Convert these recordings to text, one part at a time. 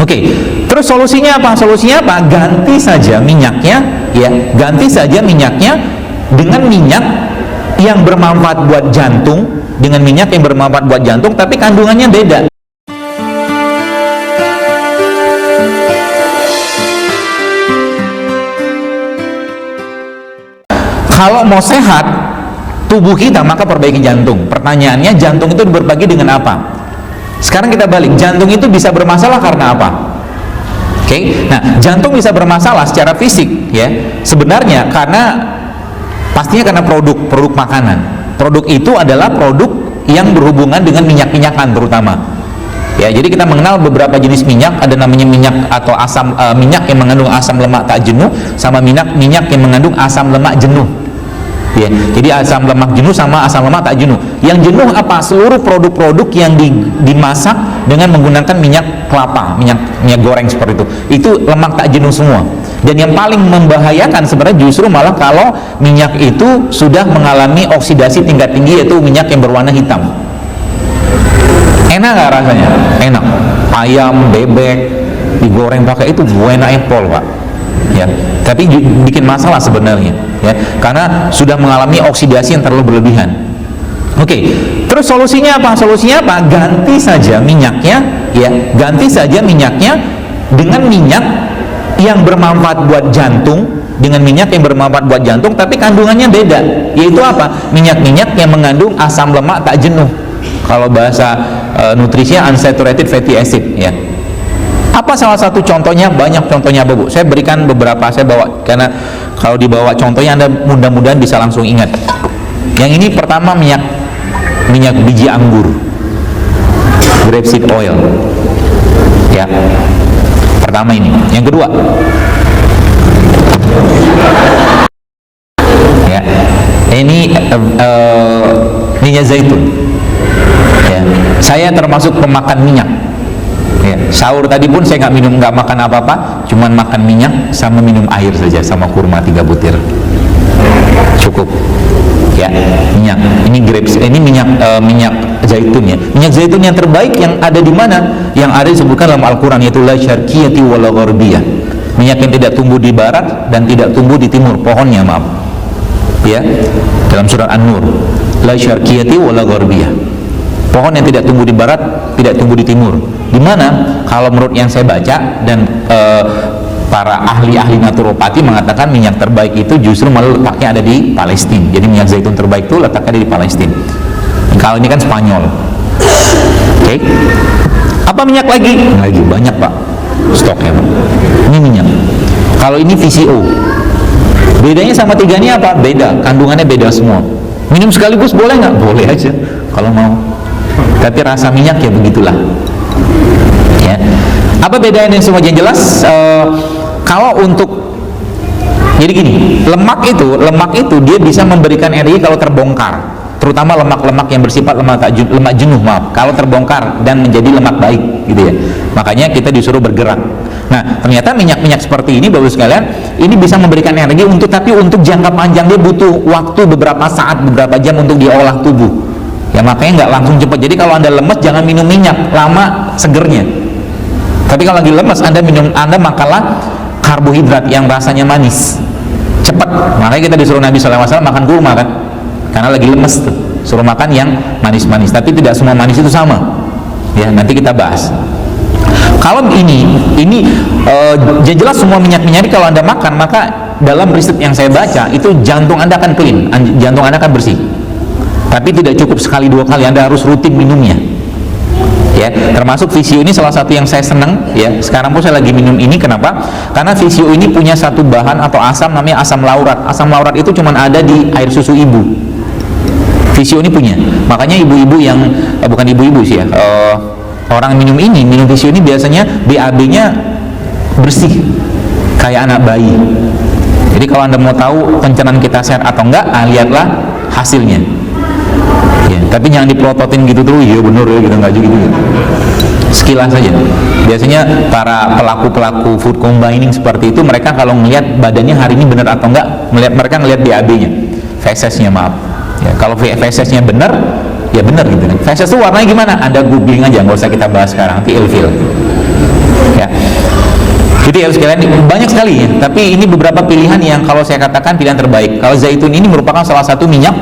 Oke, terus solusinya apa? Solusinya apa? Ganti saja minyaknya, ya, ganti saja minyaknya dengan minyak yang bermanfaat buat jantung, dengan minyak yang bermanfaat buat jantung, tapi kandungannya beda. Kalau mau sehat tubuh kita, maka perbaiki jantung. Pertanyaannya, jantung itu berbagi dengan apa? Sekarang kita balik, jantung itu bisa bermasalah karena apa? Oke, nah jantung bisa bermasalah secara fisik, ya. Sebenarnya pastinya karena produk makanan. Produk itu adalah produk yang berhubungan dengan minyak-minyakan terutama. Ya, jadi kita mengenal beberapa jenis minyak, ada namanya minyak atau asam minyak yang mengandung asam lemak tak jenuh, sama minyak yang mengandung asam lemak jenuh. Ya, jadi asam lemak jenuh sama asam lemak tak jenuh. Yang jenuh apa? Seluruh produk-produk yang dimasak dengan menggunakan minyak kelapa, minyak goreng seperti itu. Itu lemak tak jenuh semua. Dan yang paling membahayakan sebenarnya justru malah kalau minyak itu sudah mengalami oksidasi tingkat tinggi, yaitu minyak yang berwarna hitam. Enak nggak rasanya? Enak. Ayam, bebek digoreng pakai itu buena apple, Pak. Ya, tapi bikin masalah sebenarnya, ya, karena sudah mengalami oksidasi yang terlalu berlebihan. Oke, terus solusinya apa? Solusinya apa? Ganti saja minyaknya, ya, ganti saja minyaknya dengan minyak yang bermanfaat buat jantung, dengan minyak yang bermanfaat buat jantung, tapi kandungannya beda. Yaitu apa? Minyak-minyak yang mengandung asam lemak tak jenuh. Kalau bahasa nutrisinya unsaturated fatty acid, ya. Apa salah satu contohnya? Banyak contohnya, Bu. Saya berikan beberapa, saya bawa, karena kalau dibawa contohnya Anda mudah-mudahan bisa langsung ingat. Yang ini pertama minyak biji anggur, grapeseed oil, ya. Pertama ini. Yang kedua, ya, ini minyak zaitun. Ya. Saya termasuk pemakan minyak. Ya, sahur tadi pun saya nggak makan apa-apa, cuman makan minyak sama minum air saja, sama kurma 3 butir, cukup. Ya, minyak. Ini grapes, ini minyak zaitun, ya. Minyak zaitun yang terbaik yang ada di mana? Yang ada disebutkan dalam Al-Quran, yaitu la syarqiyati wala gharbiyah. Minyak yang tidak tumbuh di barat dan tidak tumbuh di timur, pohonnya, maaf. Ya, dalam surat An-Nur, la syarqiyati wala gharbiyah. Pohon yang tidak tumbuh di barat, tidak tumbuh di timur. Di mana? Kalau menurut yang saya baca dan para ahli-ahli naturopati mengatakan minyak terbaik itu justru malah letaknya ada di Palestina. Jadi minyak zaitun terbaik itu letaknya ada di Palestina. Kalau ini kan Spanyol. Oke. Apa minyak lagi? Lagi banyak, Pak, stoknya, Pak. Ini minyak. Kalau ini VCO. Bedanya sama tiga ini apa? Beda, kandungannya beda semua. Minum sekaligus boleh nggak? Boleh aja kalau mau. Tapi rasa minyak ya begitulah. Ya. Apa bedanya semua? Yang jelas kalau untuk, jadi gini, lemak itu dia bisa memberikan energi kalau terbongkar, terutama lemak-lemak yang bersifat lemak jenuh, maaf, kalau terbongkar dan menjadi lemak baik, gitu ya. Makanya kita disuruh bergerak. Nah, ternyata minyak-minyak seperti ini, Bapak sekalian, ini bisa memberikan energi tapi untuk jangka panjang dia butuh waktu beberapa saat, beberapa jam untuk diolah tubuh. Ya, makanya nggak langsung cepat. Jadi kalau Anda lemes jangan minum minyak, lama segernya. Tapi kalau lagi lemes Anda makanlah karbohidrat yang rasanya manis, cepat. Makanya kita disuruh Nabi SAW makan kurma, kan, karena lagi lemes tuh, suruh makan yang manis-manis. Tapi tidak semua manis itu sama, ya, nanti kita bahas. Kalau ini jelas semua minyak-minyak ini kalau Anda makan, maka dalam riset yang saya baca itu jantung Anda akan clean, jantung Anda akan bersih. Tapi tidak cukup sekali 2 kali, Anda harus rutin minumnya. Ya, termasuk VCO ini salah satu yang saya senang, ya. Sekarang pun saya lagi minum ini. Kenapa? Karena VCO ini punya satu bahan atau asam namanya asam laurat. Asam laurat itu cuma ada di air susu ibu. VCO ini punya. Makanya ibu-ibu yang bukan ibu-ibu sih, ya. Orang minum VCO ini biasanya BAB-nya bersih kayak anak bayi. Jadi kalau Anda mau tahu pencernaan kita sehat atau enggak, lihatlah hasilnya. Ya, tapi jangan diprototin gitu terus, ya bener ya, gitu, nggak juga gitu. Sekilas saja. Biasanya para pelaku food combining seperti itu, mereka kalau melihat badannya hari ini benar atau enggak, mereka ngelihat BAB-nya, feses-nya, maaf. Ya, kalau feses-nya benar, ya benar gitu kan. Feses itu warnanya gimana? Anda googling aja, nggak usah kita bahas sekarang, nanti ilfil. Ya, ya sekalian, banyak sekali ya, tapi ini beberapa pilihan yang kalau saya katakan pilihan terbaik. Kalau zaitun ini merupakan salah satu minyak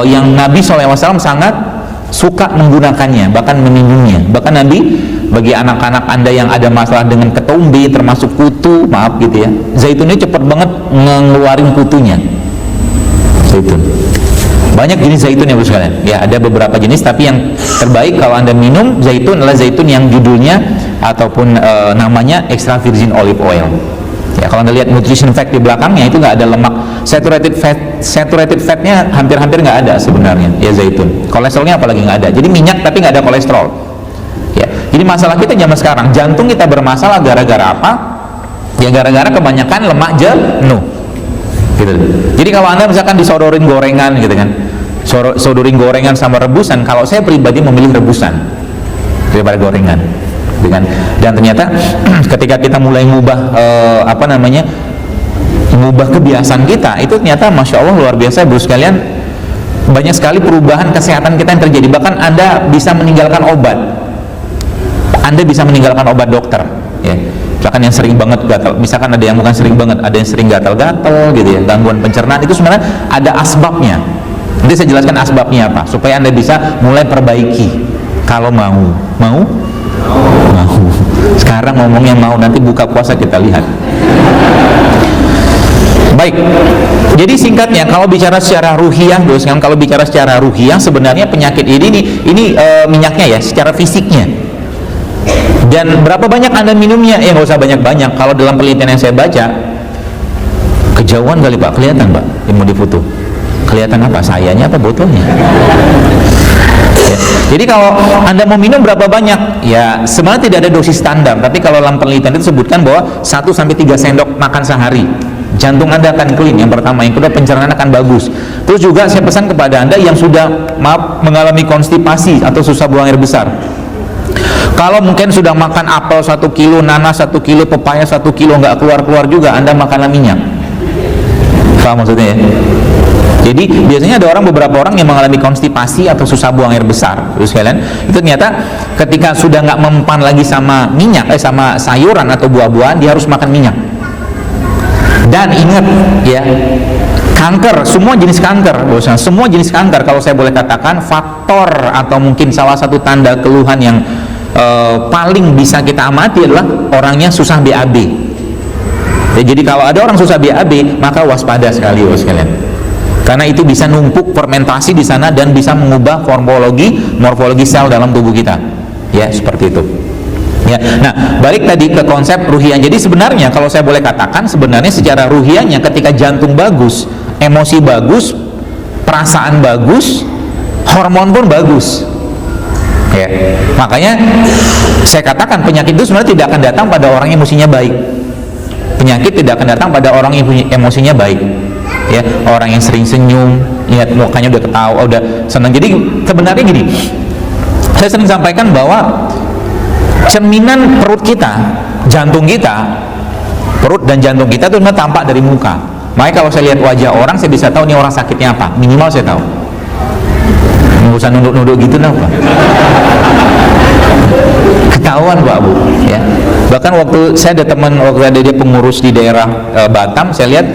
yang Nabi SAW sangat suka menggunakannya, bahkan meminumnya. Bahkan Nabi, bagi anak-anak Anda yang ada masalah dengan ketombe, termasuk kutu, maaf gitu ya, zaitun ini cepat banget ngeluarin kutunya. Zaitun, banyak jenis zaitun ya bos sekalian ya, ada beberapa jenis, tapi yang terbaik kalau Anda minum zaitun adalah zaitun yang judulnya ataupun namanya extra virgin olive oil ya. Kalau Anda lihat nutrition fact di belakangnya, itu nggak ada lemak, saturated fatnya hampir-hampir nggak ada sebenarnya ya zaitun. Kolesterolnya apalagi nggak ada, jadi minyak tapi nggak ada kolesterol ya. Jadi masalah kita zaman sekarang, jantung kita bermasalah gara-gara apa ya? Gara-gara kebanyakan lemak jenuh gitu. Jadi kalau Anda misalkan disodorin gorengan gitu kan, sodorin gorengan sama rebusan, kalau saya pribadi memilih rebusan daripada gorengan gitu kan. Dan ternyata ketika kita mulai mengubah mengubah kebiasaan kita, itu ternyata Masya Allah luar biasa bro sekalian, banyak sekali perubahan kesehatan kita yang terjadi. Bahkan Anda bisa meninggalkan obat, Anda bisa meninggalkan obat dokter ya. Misalkan yang sering banget gatal, misalkan ada yang bukan sering banget, ada yang sering gatal-gatal gitu ya, gangguan pencernaan, itu sebenarnya ada asbabnya. Nanti saya jelaskan asbabnya apa, supaya Anda bisa mulai perbaiki. Kalau mau sekarang ngomongnya mau, nanti buka puasa kita lihat. Baik, jadi singkatnya kalau bicara secara ruhiyah, kalau bicara secara ruhiyah, sebenarnya penyakit ini minyaknya ya, secara fisiknya. Dan berapa banyak Anda minumnya? Ya nggak usah banyak-banyak. Kalau dalam penelitian yang saya baca, kejauhan kali Pak, kelihatan Pak, yang mau difoto. Kelihatan apa? Sayanya apa botolnya? Ya. Jadi kalau Anda mau minum berapa banyak? Ya sebenarnya tidak ada dosis standar, tapi kalau dalam penelitian itu sebutkan bahwa 1-3 sendok makan sehari, jantung Anda akan clean, yang pertama. Yang kedua, pencernaan akan bagus. Terus juga saya pesan kepada Anda yang sudah mengalami konstipasi atau susah buang air besar, kalau mungkin sudah makan apel 1 kilo, nanas 1 kilo, pepaya 1 kilo, nggak keluar-keluar juga, Anda makanlah minyak. Paham maksudnya ya? Jadi biasanya ada beberapa orang yang mengalami konstipasi atau susah buang air besar, terus kalian itu ternyata ketika sudah nggak mempan lagi sama minyak, sama sayuran atau buah-buahan, dia harus makan minyak. Dan ingat ya, kanker, semua jenis kanker, semua jenis kanker, kalau saya boleh katakan, faktor atau mungkin salah satu tanda keluhan yang paling bisa kita amati adalah orangnya susah BAB ya. Jadi kalau ada orang susah BAB, maka waspada sekali sekalian, karena itu bisa numpuk fermentasi di sana dan bisa mengubah morfologi sel dalam tubuh kita ya, seperti itu ya. Nah, balik tadi ke konsep ruhiyah. Jadi sebenarnya kalau saya boleh katakan, sebenarnya secara ruhiyahnya, ketika jantung bagus, emosi bagus, perasaan bagus, hormon pun bagus ya. Makanya saya katakan penyakit itu sebenarnya tidak akan datang pada orang yang emosinya baik. Penyakit tidak akan datang pada orang yang emosinya baik ya. Orang yang sering senyum, lihat mukanya udah ketawa, udah senang. Jadi sebenarnya gini, saya sering sampaikan bahwa cerminan perut kita, jantung kita, perut dan jantung kita itu sebenarnya tampak dari muka. Makanya kalau saya lihat wajah orang, saya bisa tahu nih orang sakitnya apa, minimal saya tahu. Nggak usah nunduk-nunduk gitu nah Pak, ketahuan Pak Bu ya. Bahkan waktu saya ada teman, waktu ada dia pengurus di daerah Batam, saya lihat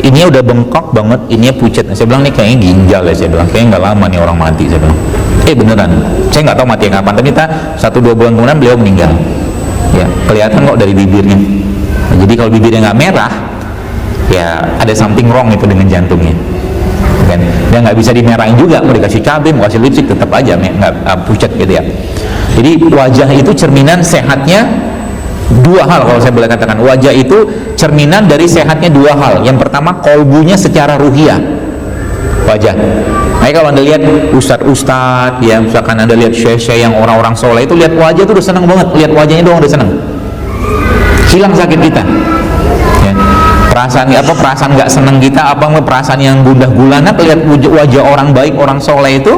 ini udah bengkok banget, ini pucat. Saya bilang nih kayaknya ginjal ya, saya bilang kayaknya nggak lama nih orang mati, saya bilang beneran, saya nggak tahu mati kapan, tapi 1-2 bulan kemudian beliau meninggal ya. Kelihatan kok dari bibirnya. Nah, jadi kalau bibirnya nggak merah ya ada something wrong itu dengan jantungnya kan. Dia nggak bisa dimerahin juga, mau dikasih cabai, mau kasih lipstick, tetap aja nggak pucat gitu ya. Jadi wajah itu cerminan sehatnya dua hal, kalau saya boleh katakan. Wajah itu cerminan dari sehatnya dua hal. Yang pertama, kolbunya secara ruhiyah, wajah. Nah, kalau Anda lihat ustadz-ustadz ya, misalkan Anda lihat syekh-syekh yang orang-orang soleh itu, lihat wajah itu udah senang banget, lihat wajahnya doang udah senang, hilang sakit kita ya. Perasaan nggak senang kita, perasaan yang gundah gulana, lihat wajah orang baik, orang soleh itu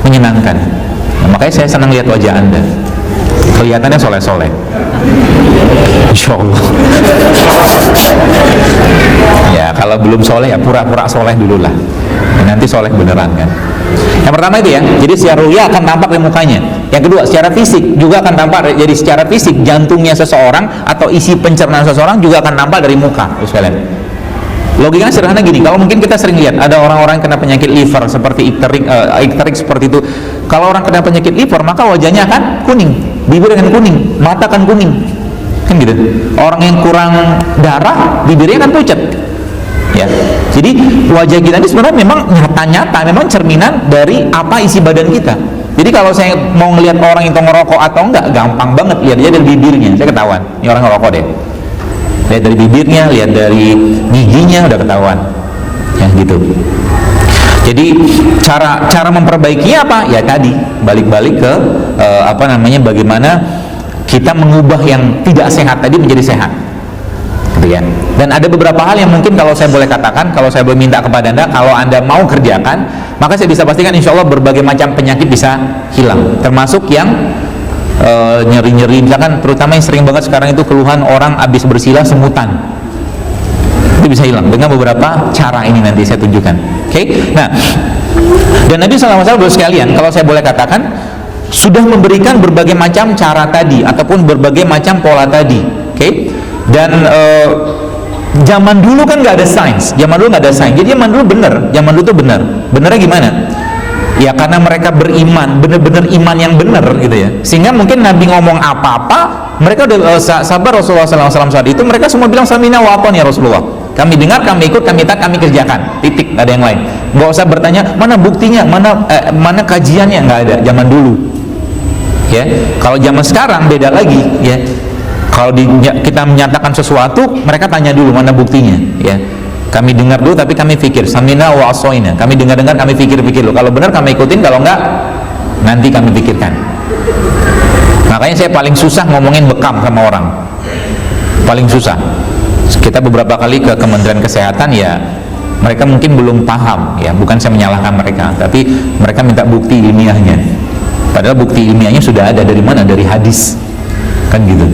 menyenangkan. Nah, makanya saya senang lihat wajah Anda, kelihatannya soleh-soleh, Insya Allah ya. Kalau belum soleh ya pura-pura soleh dulu lah, nanti soleh beneran kan. Yang pertama itu ya, jadi secara ru'yah akan tampak di mukanya. Yang kedua, secara fisik juga akan tampak. Jadi secara fisik jantungnya seseorang atau isi pencernaan seseorang juga akan tampak dari muka, sekalian. Logikanya sederhana gini, kalau mungkin kita sering lihat ada orang-orang kena penyakit liver seperti ikterik seperti itu. Kalau orang kena penyakit liver, maka wajahnya akan kuning, bibir akan kuning, mata akan kuning, kan gitu. Orang yang kurang darah, bibirnya akan pucat. Ya, jadi wajah kita ini sebenarnya memang nyata-nyata, memang cerminan dari apa isi badan kita. Jadi kalau saya mau ngelihat orang itu ngerokok atau enggak, gampang banget lihat dia dari bibirnya, saya ketahuan, ini orang ngerokok deh. Lihat dari bibirnya, lihat dari giginya udah ketahuan, ya gitu. Jadi cara memperbaikinya apa? Ya tadi balik-balik ke bagaimana kita mengubah yang tidak sehat tadi menjadi sehat. Gitu ya. Dan ada beberapa hal yang mungkin kalau saya boleh katakan, kalau saya boleh minta kepada Anda, kalau Anda mau kerjakan, maka saya bisa pastikan insya Allah berbagai macam penyakit bisa hilang, termasuk yang nyeri-nyeri, misalkan terutama yang sering banget sekarang itu keluhan orang habis bersilah semutan, itu bisa hilang dengan beberapa cara ini nanti saya tunjukkan. Oke? Nah, dan Nabi SAW sekalian, kalau saya boleh katakan, sudah memberikan berbagai macam cara tadi ataupun berbagai macam pola tadi. Oke? Dan zaman dulu kan nggak ada sains, jadi zaman dulu zaman dulu tuh benernya gimana? Ya karena mereka beriman, bener-bener iman yang bener gitu ya, sehingga mungkin Nabi ngomong apa-apa, mereka udah sabar. Rasulullah SAW saat itu mereka semua bilang samina wa aton ya Rasulullah, kami dengar, kami ikut, kami taat, kami kerjakan, titik, nggak ada yang lain. Nggak usah bertanya mana buktinya, mana kajiannya, nggak ada zaman dulu. Ya, kalau zaman sekarang beda lagi ya. Kalau kita menyatakan sesuatu, mereka tanya dulu mana buktinya, ya. Kami dengar dulu, tapi kami pikir, samina wa asoina. Kami dengar-dengar, kami pikir-pikir dulu. Kalau benar kami ikutin, kalau enggak, nanti kami pikirkan. Makanya saya paling susah ngomongin bekam sama orang, paling susah. Kita beberapa kali ke Kementerian Kesehatan, ya mereka mungkin belum paham, ya. Bukan saya menyalahkan mereka, tapi mereka minta bukti ilmiahnya. Padahal bukti ilmiahnya sudah ada dari mana? Dari hadis, kan gitu.